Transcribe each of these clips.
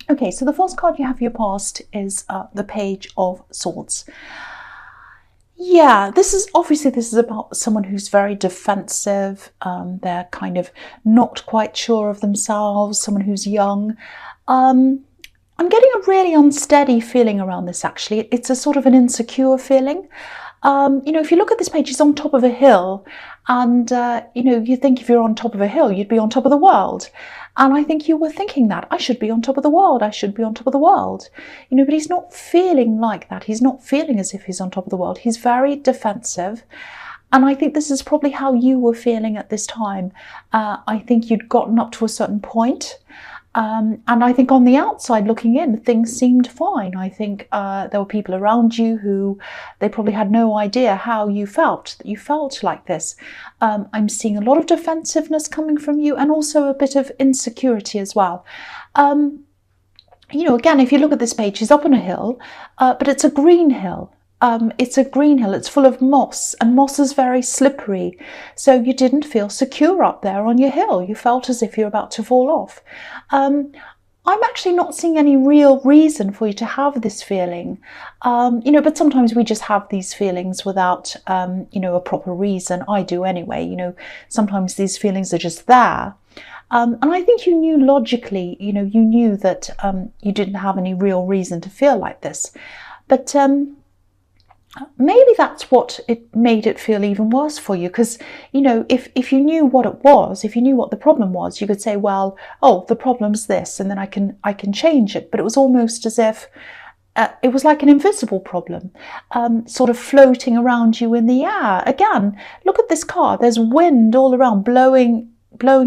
Okay, so the first card you have for your past is the Page of Swords. Yeah, this is about someone who's very defensive. They're kind of not quite sure of themselves, someone who's young. I'm getting a really unsteady feeling around this, actually. It's a sort of an insecure feeling. If you look at this page, he's on top of a hill, and you think if you're on top of a hill, you'd be on top of the world. And I think you were thinking that I should be on top of the world. I should be on top of the world. But he's not feeling like that. He's not feeling as if he's on top of the world. He's very defensive. And I think this is probably how you were feeling at this time. I think you'd gotten up to a certain point. And I think on the outside looking in, things seemed fine. I think there were people around you who they probably had no idea how you felt, that you felt like this. I'm seeing a lot of defensiveness coming from you, and also a bit of insecurity as well. Again, if you look at this page, he's up on a hill, but it's a green hill. It's a green hill, it's full of moss, and moss is very slippery. So you didn't feel secure up there on your hill. You felt as if you're about to fall off. I'm actually not seeing any real reason for you to have this feeling. But sometimes we just have these feelings without, a proper reason. I do anyway. Sometimes these feelings are just there. And I think you knew logically, you knew that you didn't have any real reason to feel like this. But maybe that's what it made it feel even worse for you, because if you knew what it was, if you knew what the problem was, you could say, well, oh, the problem's this, and then I can change it. But it was almost as if it was like an invisible problem, sort of floating around you in the air. Again, look at this card. There's wind all around, blowing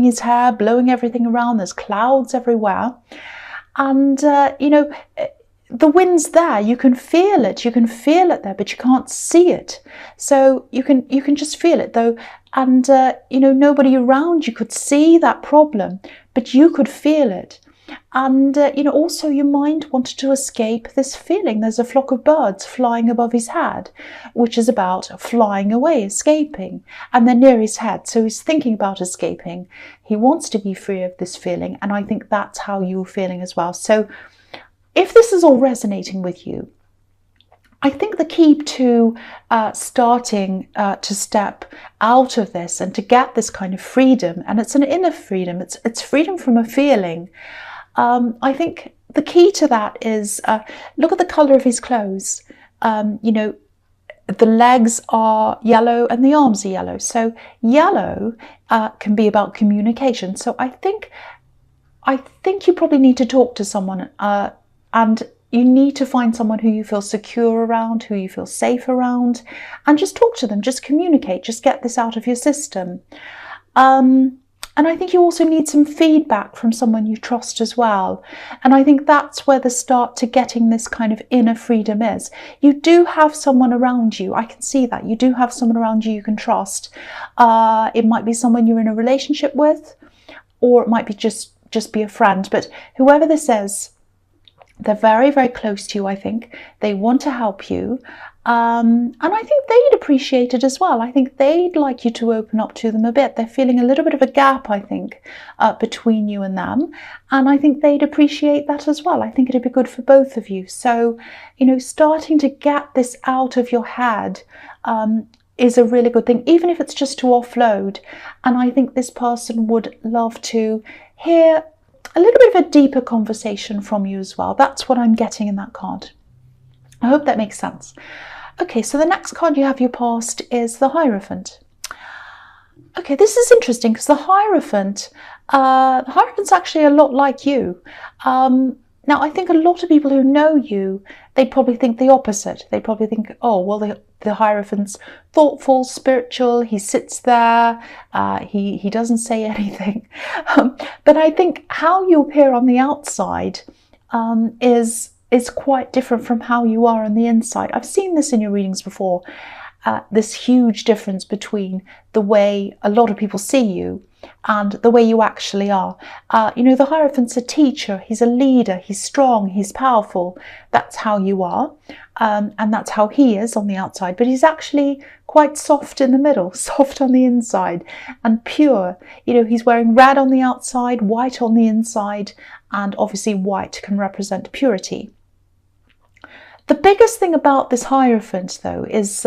his hair, blowing everything around. There's clouds everywhere, and the wind's there. You can feel it there, but you can't see it. So you can just feel it though. And nobody around you could see that problem, but you could feel it. And also your mind wanted to escape this feeling. There's a flock of birds flying above his head, which is about flying away, escaping, and they're near his head. So he's thinking about escaping. He wants to be free of this feeling, and I think that's how you were feeling as well. So if this is all resonating with you, I think the key to starting to step out of this and to get this kind of freedom, and it's an inner freedom, it's freedom from a feeling. I think the key to that is look at the colour of his clothes. The legs are yellow and the arms are yellow. So yellow can be about communication. So I think you probably need to talk to someone. And you need to find someone who you feel secure around, who you feel safe around, and just talk to them, just communicate, just get this out of your system. And I think you also need some feedback from someone you trust as well. And I think that's where the start to getting this kind of inner freedom is. You do have someone around you. I can see that. You do have someone around you can trust. It might be someone you're in a relationship with, or it might be just be a friend. But whoever this is, they're very, very close to you, I think. They want to help you. And I think they'd appreciate it as well. I think they'd like you to open up to them a bit. They're feeling a little bit of a gap, I think, between you and them. And I think they'd appreciate that as well. I think it'd be good for both of you. So, starting to get this out of your head is a really good thing, even if it's just to offload. And I think this person would love to hear a little bit of a deeper conversation from you as well. That's what I'm getting in that card. I hope that makes sense. Okay, so the next card you have your past is the Hierophant. Okay, this is interesting because the Hierophant's actually a lot like you. Now, I think a lot of people who know you, they probably think the opposite. They probably think, oh, well, the Hierophant's thoughtful, spiritual, he sits there, he doesn't say anything. But I think how you appear on the outside is quite different from how you are on the inside. I've seen this in your readings before, this huge difference between the way a lot of people see you and the way you actually are. You know, the Hierophant's a teacher, he's a leader, he's strong, he's powerful. That's how you are, and that's how he is on the outside. But he's actually quite soft in the middle, soft on the inside, and pure. You know, he's wearing red on the outside, white on the inside, and obviously white can represent purity. The biggest thing about this Hierophant, though, is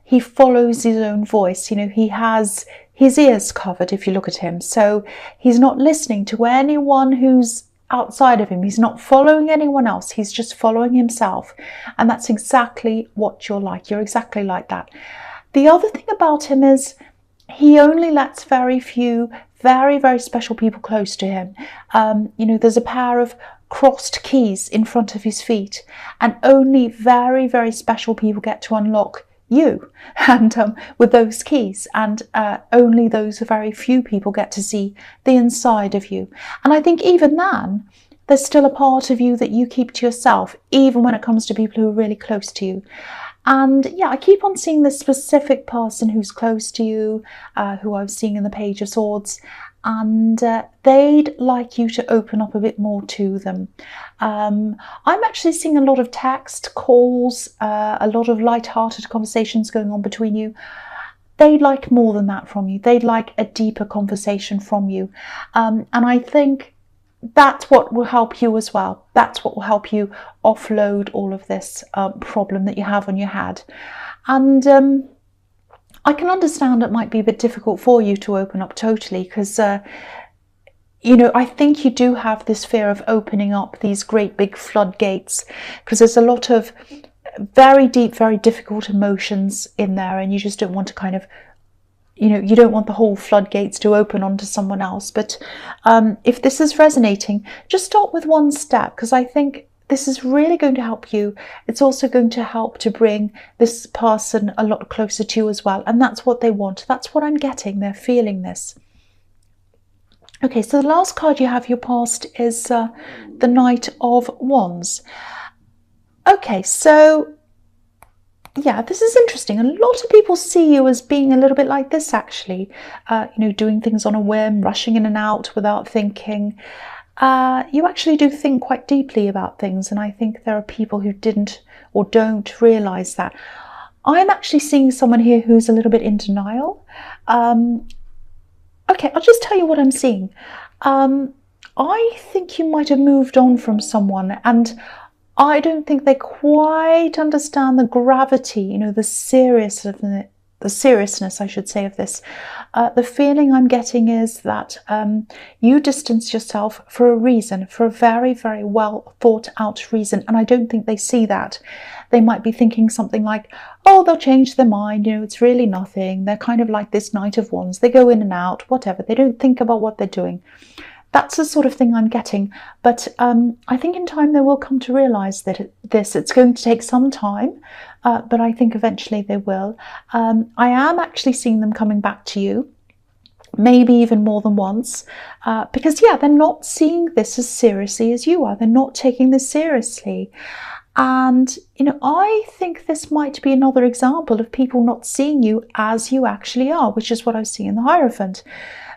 he follows his own voice. You know, he has his ears covered if you look at him. So he's not listening to anyone who's outside of him. He's not following anyone else. He's just following himself. And that's exactly what you're like. You're exactly like that. The other thing about him is he only lets very few, very, very special people close to him. You know, there's a pair of crossed keys in front of his feet, and only very, very special people get to unlock you and with those keys, and only those very few people get to see the inside of you. And I think even then there's still a part of you that you keep to yourself, even when it comes to people who are really close to you. And yeah, I keep on seeing this specific person who's close to you, who I was seeing in the Page of Swords, and they'd like you to open up a bit more to them. I'm actually seeing a lot of text, calls, a lot of light-hearted conversations going on between you. They'd like more than that from you. They'd like a deeper conversation from you. And I think that's what will help you as well. That's what will help you offload all of this problem that you have on your head. And I can understand it might be a bit difficult for you to open up totally, because you know, I think you do have this fear of opening up these great big floodgates, because there's a lot of very deep, very difficult emotions in there, and you just don't want to kind of, you know, you don't want the whole floodgates to open onto someone else. But if this is resonating, just start with one step, because I think this is really going to help you. It's also going to help to bring this person a lot closer to you as well. And that's what they want. That's what I'm getting. They're feeling this. Okay, so the last card you have your past is the Knight of Wands. Okay, so yeah, this is interesting. A lot of people see you as being a little bit like this, actually. You know, doing things on a whim, rushing in and out without thinking. You actually do think quite deeply about things, and I think there are people who didn't or don't realise that. I'm actually seeing someone here who's a little bit in denial. Okay, I'll just tell you what I'm seeing. I think you might have moved on from someone, and I don't think they quite understand the gravity, you know, the seriousness, I should say, of this. The feeling I'm getting is that you distanced yourself for a reason, for a very, very well thought out reason, and I don't think they see that. They might be thinking something like, oh, they'll change their mind, you know, it's really nothing. They're kind of like this Knight of Wands. They go in and out, whatever. They don't think about what they're doing. That's the sort of thing I'm getting. But I think in time they will come to realise that it's going to take some time, but I think eventually they will. I am actually seeing them coming back to you, maybe even more than once, because, yeah, they're not seeing this as seriously as you are. They're not taking this seriously. And, you know, I think this might be another example of people not seeing you as you actually are, which is what I see in the Hierophant.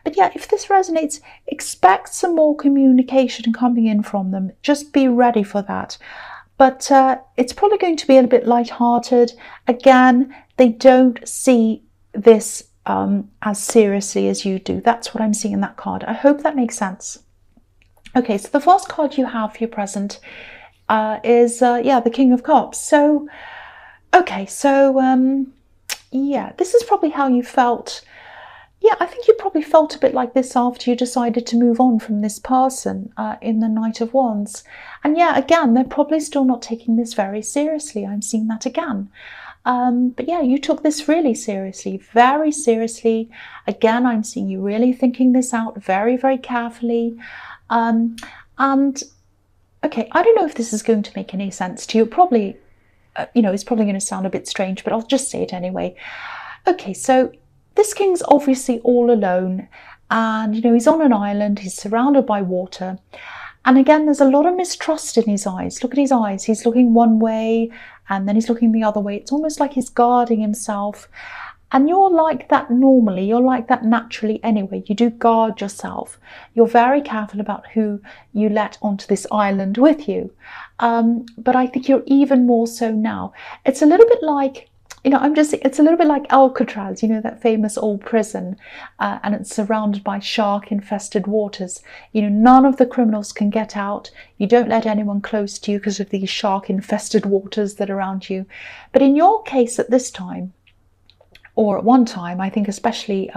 But yeah, if this resonates, expect some more communication coming in from them. Just be ready for that. But it's probably going to be a little bit light-hearted. Again, they don't see this as seriously as you do. That's what I'm seeing in that card. I hope that makes sense. Okay, so the first card you have for your present is the King of Cups. So, okay, so yeah, this is probably how you felt. Yeah, I think you probably felt a bit like this after you decided to move on from this person in the Knight of Wands. And yeah, again, they're probably still not taking this very seriously. I'm seeing that again. But yeah, you took this really seriously, very seriously. Again, I'm seeing you really thinking this out very, very carefully. And okay, I don't know if this is going to make any sense to you. Probably, you know, it's probably going to sound a bit strange, but I'll just say it anyway. Okay, so this king's obviously all alone, and, you know, he's on an island, he's surrounded by water. And again, there's a lot of mistrust in his eyes. Look at his eyes. He's looking one way and then he's looking the other way. It's almost like he's guarding himself. And you're like that normally, you're like that naturally anyway. You do guard yourself. You're very careful about who you let onto this island with you. But I think you're even more so now. It's a little bit like, it's a little bit like Alcatraz, that famous old prison, and it's surrounded by shark-infested waters. None of the criminals can get out. You don't let anyone close to you because of these shark-infested waters that are around you. But in your case at this time, or at one time, I think especially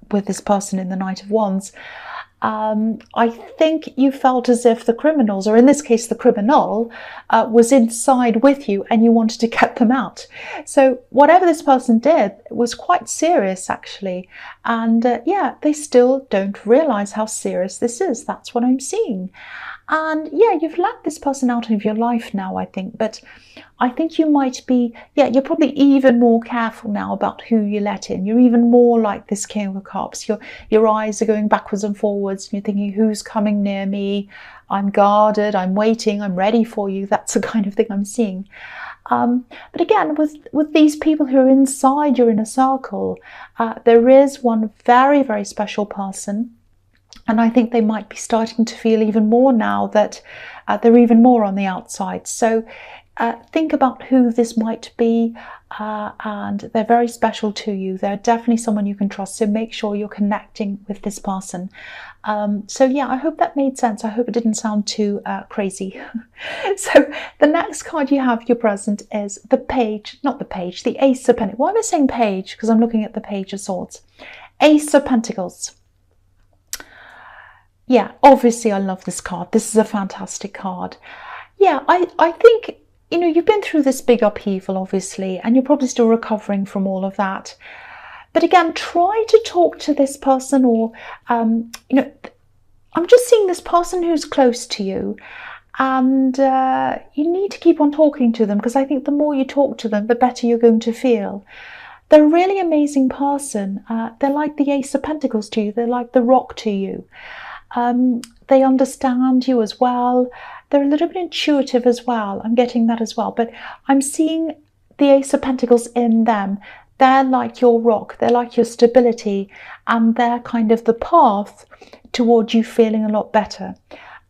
with this person in the Knight of Wands, I think you felt as if the criminals, or in this case the criminal, was inside with you and you wanted to get them out. So whatever this person did was quite serious actually. And yeah, they still don't realise how serious this is. That's what I'm seeing. And yeah, you've let this person out of your life now, I think. But I think you might be, you're probably even more careful now about who you let in. You're even more like this King of Cups. Your eyes are going backwards and forwards. And you're thinking, who's coming near me? I'm guarded, I'm waiting, I'm ready for you. That's the kind of thing I'm seeing. But again, with these people who are inside your inner circle, there is one very, very special person. And I think they might be starting to feel even more now that they're even more on the outside. So think about who this might be, and they're very special to you. They're definitely someone you can trust. So make sure you're connecting with this person. So yeah, I hope that made sense. I hope it didn't sound too crazy. So the next card you have, your present, is the page, not the page, the Ace of Pentacles. Why am I saying page? Because I'm looking at the Page of Swords. Ace of Pentacles. Yeah, obviously I love this card. This is a fantastic card. Yeah, I think, you've been through this big upheaval, obviously, and you're probably still recovering from all of that. But again, try to talk to this person, or, I'm just seeing this person who's close to you, and you need to keep on talking to them, because I think the more you talk to them, the better you're going to feel. They're a really amazing person. They're like the Ace of Pentacles to you. They're like the Rock to you. They understand you as well. They're a little bit intuitive as well. I'm getting that as well. But I'm seeing the Ace of Pentacles in them. They're like your rock. They're like your stability. And they're kind of the path towards you feeling a lot better.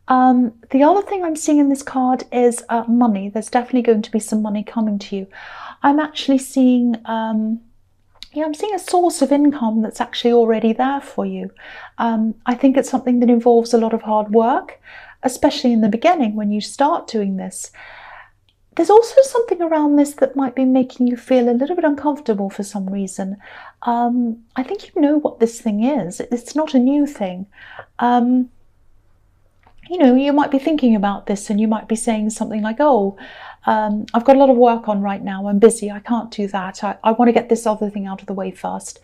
The other thing I'm seeing in this card is money. There's definitely going to be some money coming to you. I'm actually seeing... I'm seeing a source of income that's actually already there for you. I think it's something that involves a lot of hard work, especially in the beginning when you start doing this. There's also something around this that might be making you feel a little bit uncomfortable for some reason. I think you know what this thing is. It's not a new thing. You might be thinking about this and you might be saying something like, oh, I've got a lot of work on right now. I'm busy. I can't do that. I want to get this other thing out of the way first.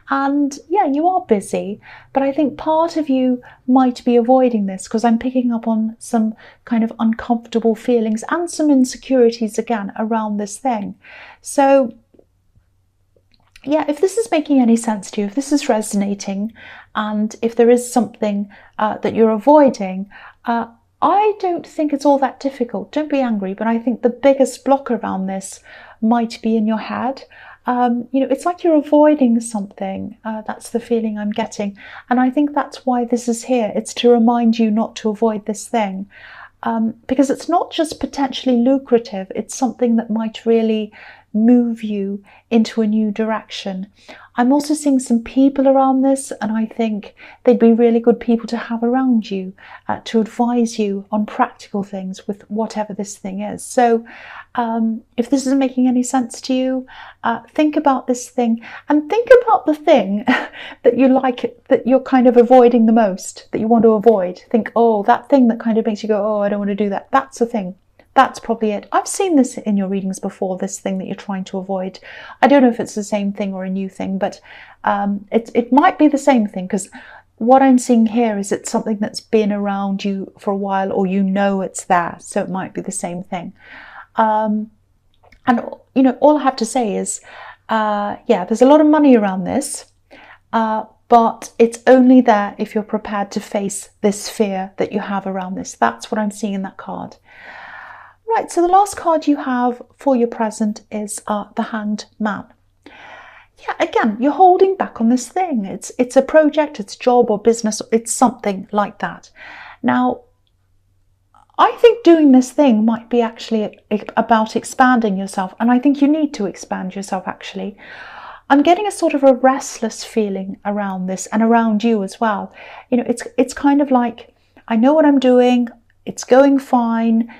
And yeah, you are busy, but I think part of you might be avoiding this because I'm picking up on some kind of uncomfortable feelings and some insecurities again around this thing. So yeah, if this is making any sense to you, if this is resonating, and if there is something that you're avoiding, I don't think it's all that difficult. Don't be angry, but I think the biggest block around this might be in your head. It's like you're avoiding something. That's the feeling I'm getting. And I think that's why this is here. It's to remind you not to avoid this thing. Because it's not just potentially lucrative. It's something that might really move you into a new direction. I'm also seeing some people around this, and I think they'd be really good people to have around you to advise you on practical things with whatever this thing is. So if this isn't making any sense to you, think about this thing, and think about the thing that you like, that you're kind of avoiding the most, that you want to avoid. Think, oh, that thing that kind of makes you go, oh, I don't want to do that. That's the thing. That's probably it. I've seen this in your readings before, this thing that you're trying to avoid. I don't know if it's the same thing or a new thing, but it might be the same thing, because what I'm seeing here is it's something that's been around you for a while, or it's there, so it might be the same thing. And all I have to say is, there's a lot of money around this, but it's only there if you're prepared to face this fear that you have around this. That's what I'm seeing in that card. Right, so the last card you have for your present is the Hanged Man. Yeah, again, you're holding back on this thing. It's a project, it's a job or business, it's something like that. Now, I think doing this thing might be actually about expanding yourself, and I think you need to expand yourself actually. I'm getting a sort of a restless feeling around this and around you as well. You know, it's kind of like, I know what I'm doing, it's going fine.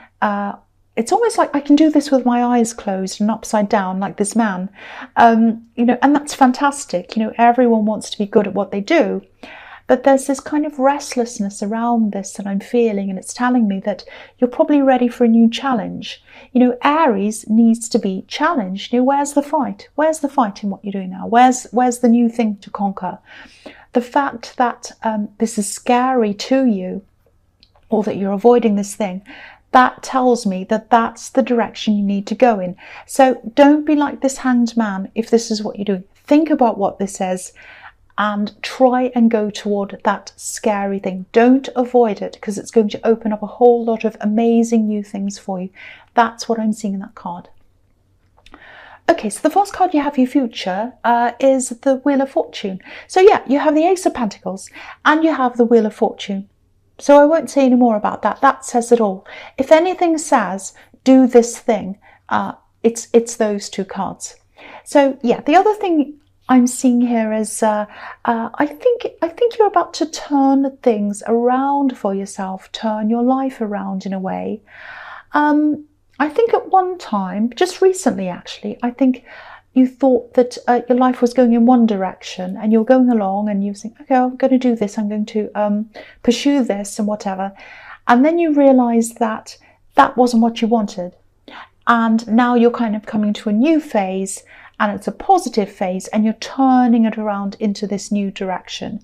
It's almost like I can do this with my eyes closed and upside down, like this man. You know, and that's fantastic. You know, everyone wants to be good at what they do. But there's this kind of restlessness around this that I'm feeling, and it's telling me that you're probably ready for a new challenge. You know, Aries needs to be challenged. You know, where's the fight? Where's the fight in what you're doing now? Where's the new thing to conquer? The fact that this is scary to you, or that you're avoiding this thing, that tells me that that's the direction you need to go in. So don't be like this hanged man if this is what you're doing. Think about what this says and try and go toward that scary thing. Don't avoid it, because it's going to open up a whole lot of amazing new things for you. That's what I'm seeing in that card. Okay, so the first card you have for your future is the Wheel of Fortune. So yeah, you have the Ace of Pentacles and you have the Wheel of Fortune. So I won't say any more about that. That says it all. If anything says do this thing, it's those two cards. So yeah, the other thing I'm seeing here is I think you're about to turn things around for yourself, turn your life around in a way. I think at one time, just recently actually, I think you thought that your life was going in one direction, and you're going along and you think, okay, I'm going to do this, I'm going to pursue this and whatever. And then you realize that that wasn't what you wanted. And now you're kind of coming to a new phase, and it's a positive phase, and you're turning it around into this new direction.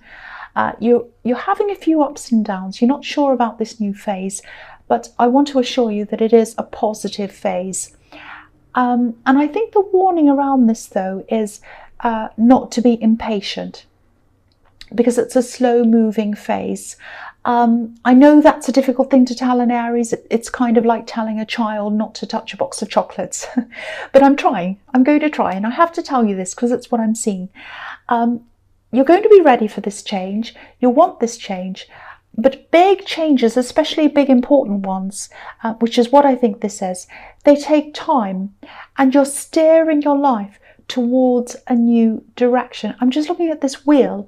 You're having a few ups and downs. You're not sure about this new phase, but I want to assure you that it is a positive phase. And I think the warning around this, though, is not to be impatient, because it's a slow-moving phase. I know that's a difficult thing to tell an Aries. It's kind of like telling a child not to touch a box of chocolates. But I'm trying. I'm going to try. And I have to tell you this because it's what I'm seeing. You're going to be ready for this change. You want this change. But big changes, especially big important ones, which is what I think this is, they take time. And you're steering your life towards a new direction. I'm just looking at this wheel,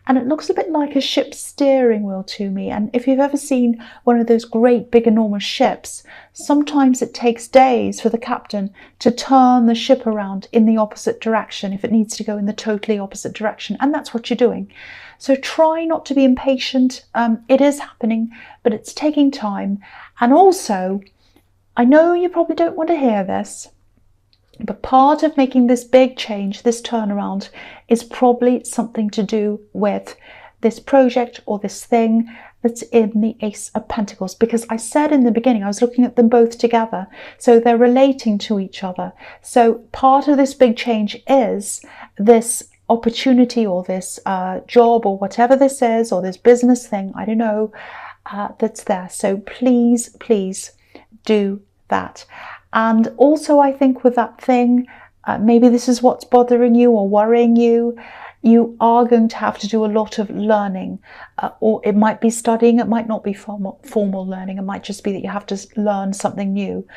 and it looks a bit like a ship's steering wheel to me. And if you've ever seen one of those great big enormous ships, sometimes it takes days for the captain to turn the ship around in the opposite direction if it needs to go in the totally opposite direction. And that's what you're doing. So try not to be impatient. It is happening, but it's taking time. And also, I know you probably don't want to hear this, but part of making this big change, this turnaround, is probably something to do with this project or this thing that's in the Ace of Pentacles. Because I said in the beginning, I was looking at them both together. So they're relating to each other. So part of this big change is this opportunity or this job or whatever this is, or this business thing, I don't know, that's there. So please, please do that. And also, I think with that thing, maybe this is what's bothering you or worrying you. You are going to have to do a lot of learning, or it might be studying. It might not be formal learning. It might just be that you have to learn something new,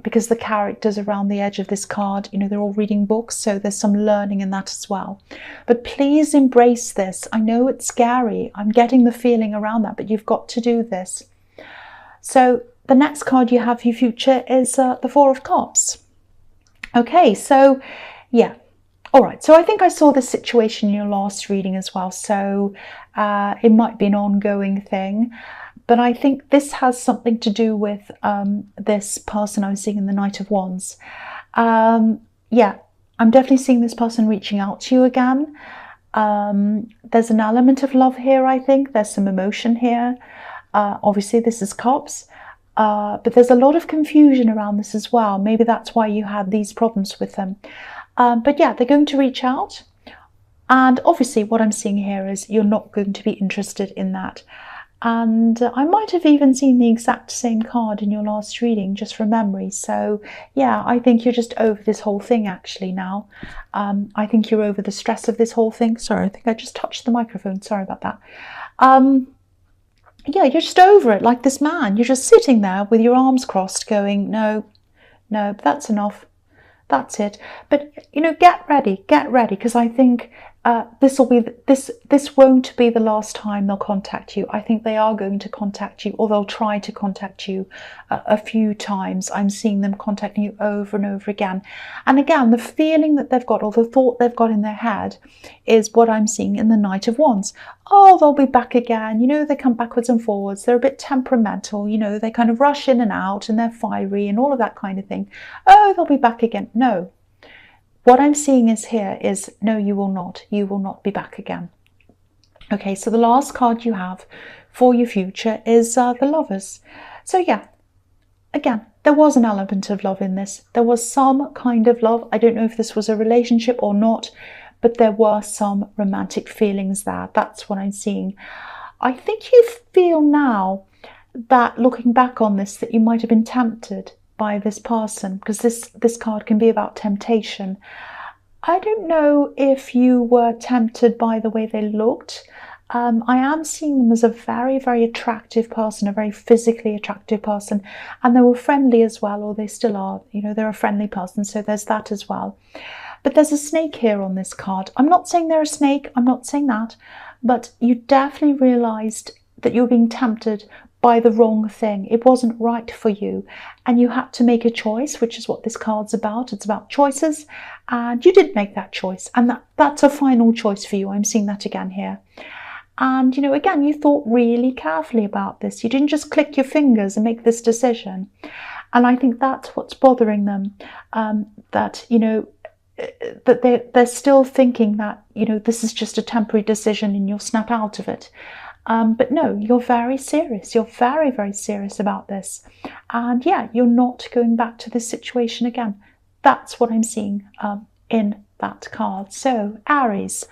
because the characters around the edge of this card, you know, they're all reading books. So there's some learning in that as well. But please embrace this. I know it's scary. I'm getting the feeling around that, but you've got to do this. So the next card you have for your future is the Four of Cups. Okay, so yeah. All right, so I think I saw this situation in your last reading as well. So it might be an ongoing thing. But I think this has something to do with this person I was seeing in the Knight of Wands. Yeah, I'm definitely seeing this person reaching out to you again. There's an element of love here, I think. There's some emotion here. Obviously, this is Cups. But there's a lot of confusion around this as well. Maybe that's why you had these problems with them. But yeah, they're going to reach out. And obviously what I'm seeing here is you're not going to be interested in that. And I might have even seen the exact same card in your last reading, just from memory. So yeah, I think you're just over this whole thing actually now. I think you're over the stress of this whole thing. Sorry, I think I just touched the microphone. Sorry about that. Yeah, you're just over it, like this man. You're just sitting there with your arms crossed going, no, no, that's enough. That's it. But, you know, get ready, because I think this won't be the last time they'll contact you. I think they are going to contact you, or they'll try to contact you a few times. I'm seeing them contacting you over and over again. And again, the feeling that they've got, or the thought they've got in their head, is what I'm seeing in the Knight of Wands. Oh, they'll be back again. You know, they come backwards and forwards. They're a bit temperamental. You know, they kind of rush in and out, and they're fiery and all of that kind of thing. Oh, they'll be back again. No. What I'm seeing is no, you will not. You will not be back again. Okay, so the last card you have for your future is the Lovers. So yeah, again, there was an element of love in this. There was some kind of love. I don't know if this was a relationship or not, but there were some romantic feelings there. That's what I'm seeing. I think you feel now that, looking back on this, that you might have been tempted by this person, because this card can be about temptation. I don't know if you were tempted by the way they looked. I am seeing them as a very, very attractive person, a very physically attractive person, and they were friendly as well, or they still are. You know, they're a friendly person, so there's that as well. But there's a snake here on this card. I'm not saying they're a snake, I'm not saying that, but you definitely realised that you're being tempted by the wrong thing. It wasn't right for you, and you had to make a choice, which is what this card's about. It's about choices, and you did make that choice, and that's a final choice for you. I'm seeing that again here. And, you know, again, you thought really carefully about this. You didn't just click your fingers and make this decision. And I think that's what's bothering them, that, you know, that they're still thinking that, you know, this is just a temporary decision and you'll snap out of it. But no, you're very serious. You're very, very serious about this. And yeah, you're not going back to this situation again. That's what I'm seeing in that card. So, Aries,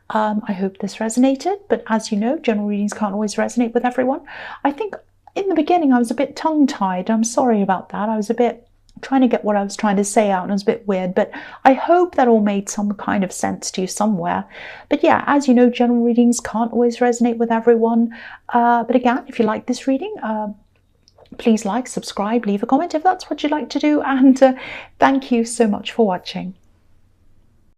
I hope this resonated. But as you know, general readings can't always resonate with everyone. I think in the beginning I was a bit tongue-tied. I'm sorry about that. I was a bit trying to get what I was trying to say out, and it was a bit weird, but I hope that all made some kind of sense to you somewhere. But yeah, as you know, general readings can't always resonate with everyone. But again, if you like this reading, please like, subscribe, leave a comment if that's what you'd like to do, and thank you so much for watching.